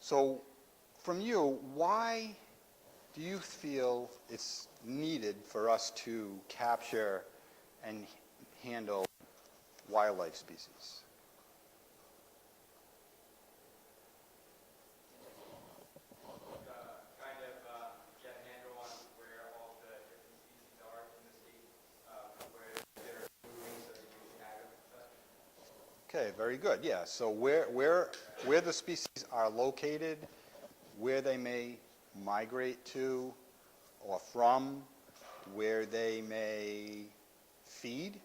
So from you, why do you feel it's needed for us to capture and handle wildlife species? Get a handle on where all the different species are in the state, where they're moving so that you can tag them and such. Okay, very good. Yeah, so where the species are located, where they may migrate to or from, where they may feed,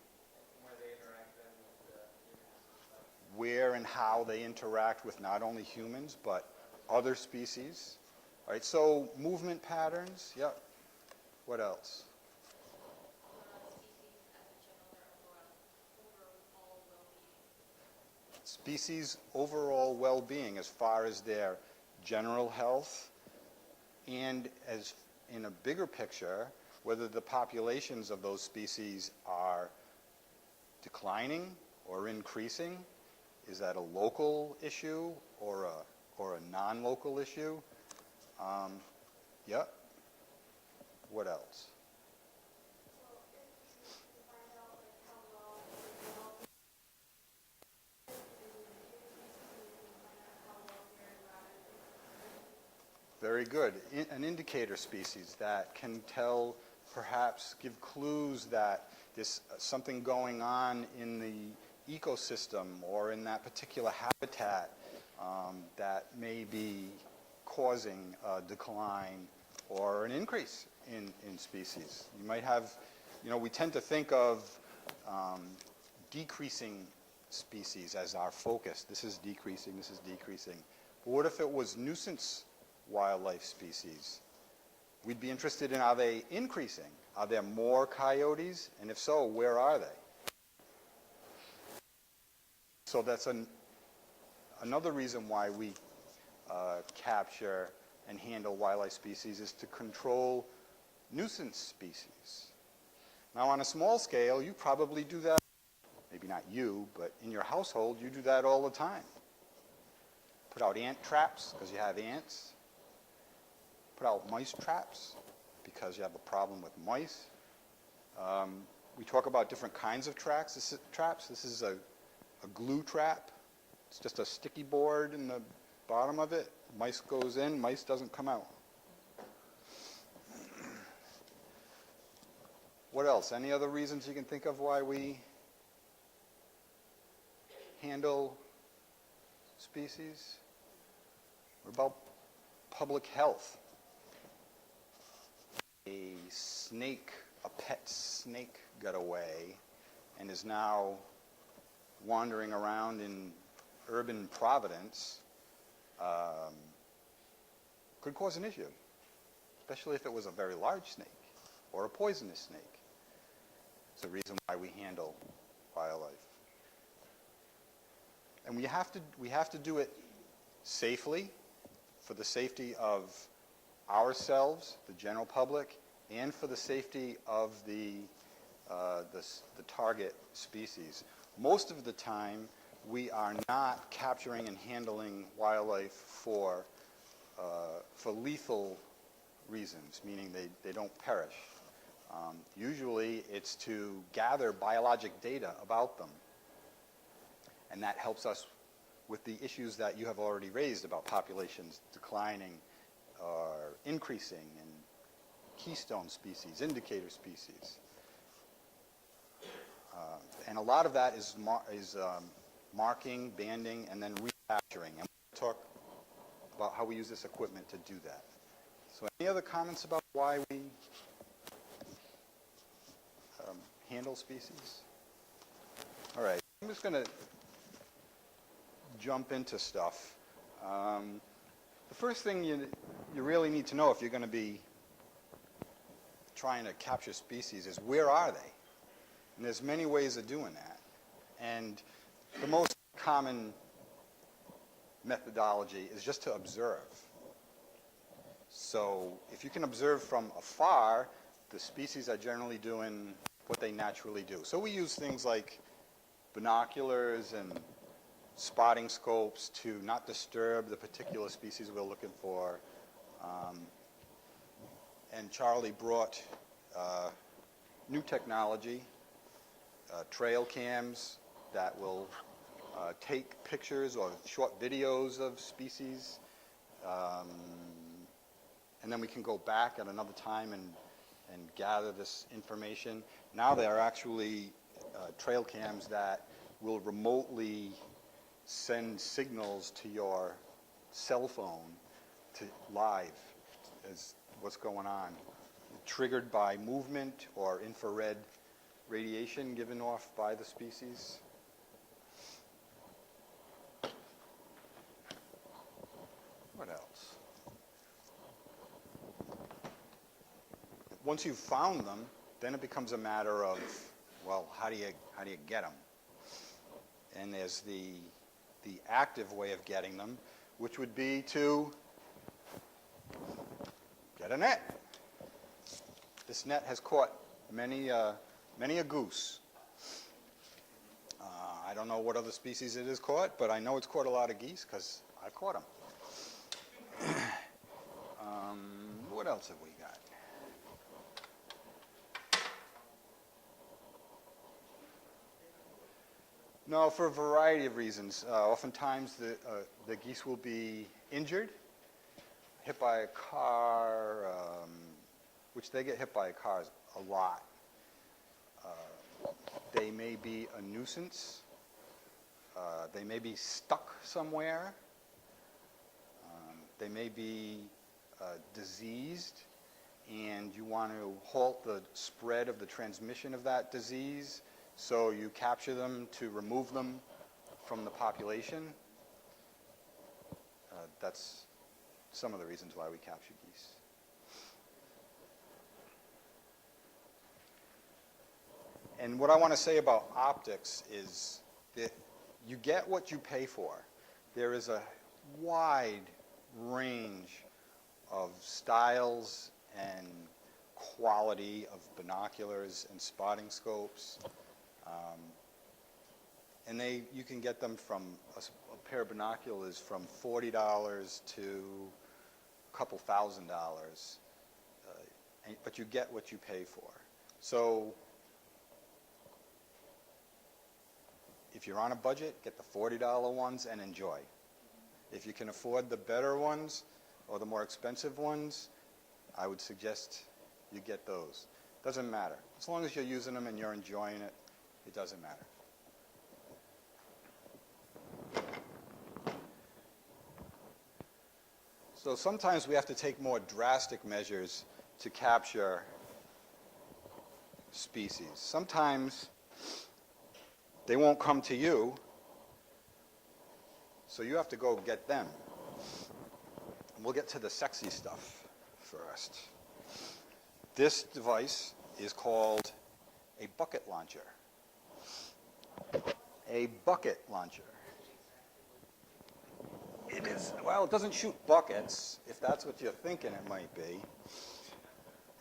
Where they interact then with the humans and such. where and how they interact with not only humans but other species. All right, so movement patterns, yep. What else? Species overall well-being as far as their general health, and as in a bigger picture, whether the populations of those species are declining or increasing. Is that a local issue or a non-local issue? Yep. What else? Very good. An indicator species that can tell, perhaps give clues that there's something going on in the ecosystem or in that particular habitat that may be causing a decline or an increase in species. You might have, we tend to think of decreasing species as our focus. This is decreasing, this is decreasing. But what if it was nuisance wildlife species? We'd be interested in, are they increasing? Are there more coyotes? And if so, where are they? So that's another reason why we capture and handle wildlife species, is to control nuisance species. Now on a small scale, you probably do that, maybe not you, but in your household, you do that all the time. Put out ant traps because you have ants. Put out mice traps because you have a problem with mice. We talk about different kinds of traps. This is a glue trap. It's just a sticky board in the bottom of it. Mice goes in, mice doesn't come out. What else? Any other reasons you can think of why we handle species? What about public health? A snake, a pet snake, got away and is now wandering around in urban Providence. Could cause an issue, especially if it was a very large snake or a poisonous snake. It's a reason why we handle wildlife. And we have to do it safely, for the safety of ourselves, the general public, and for the safety of the target species. Most of the time, we are not capturing and handling wildlife for lethal reasons, meaning they don't perish. Usually, it's to gather biologic data about them, and that helps us with the issues that you have already raised about populations declining or increasing, and keystone species, indicator species. And a lot of that is marking, banding, and then recapturing. And we'll talk about how we use this equipment to do that. So any other comments about why we handle species? All right, I'm just going to jump into stuff. The first thing you really need to know if you're going to be trying to capture species is, where are they? And there's many ways of doing that. And the most common methodology is just to observe. So if you can observe from afar, the species are generally doing what they naturally do. So we use things like binoculars and spotting scopes to not disturb the particular species we're looking for. And Charlie brought new technology, trail cams that will take pictures or short videos of species, and then we can go back at another time and gather this information. Now there are actually trail cams that will remotely send signals to your cell phone to live as what's going on, triggered by movement or infrared radiation given off by the species. What else? Once you've found them, then it becomes a matter of, well, how do you get them? And there's the active way of getting them, which would be to get a net. This net has caught many a goose. I don't know what other species it has caught, but I know it's caught a lot of geese because I caught them. What else have we got? No, for a variety of reasons. Oftentimes the geese will be injured, hit by a car, which they get hit by cars a lot. They may be a nuisance. They may be stuck somewhere. They may be diseased, and you want to halt the spread of the transmission of that disease, so you capture them to remove them from the population. That's some of the reasons why we capture geese. And what I want to say about optics is that you get what you pay for. There is a wide range of styles and quality of binoculars and spotting scopes. And you can get them from, a pair of binoculars from $40 to a couple $1,000, but you get what you pay for. So if you're on a budget, get the $40 ones and enjoy. If you can afford the better ones or the more expensive ones, I would suggest you get those. Doesn't matter. As long as you're using them and you're enjoying it, it doesn't matter. So sometimes we have to take more drastic measures to capture species. Sometimes they won't come to you, so you have to go get them. And we'll get to the sexy stuff first. This device is called a bucket launcher. A bucket launcher. It is, well, it doesn't shoot buckets, if that's what you're thinking it might be.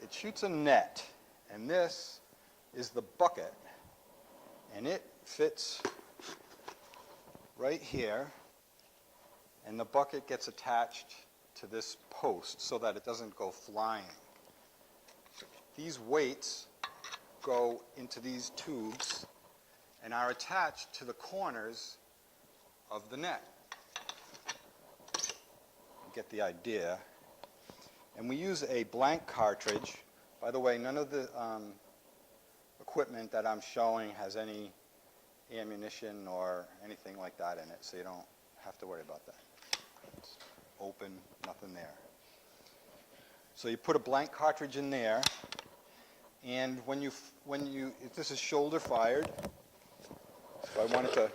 It shoots a net, and this is the bucket, and it fits right here, and the bucket gets attached to this post so that it doesn't go flying. These weights go into these tubes and are attached to the corners of the net. You get the idea. And we use a blank cartridge. By the way, none of the equipment that I'm showing has any ammunition or anything like that in it, so you don't have to worry about that. It's open, nothing there. So you put a blank cartridge in there, and if this is shoulder fired, if I wanted to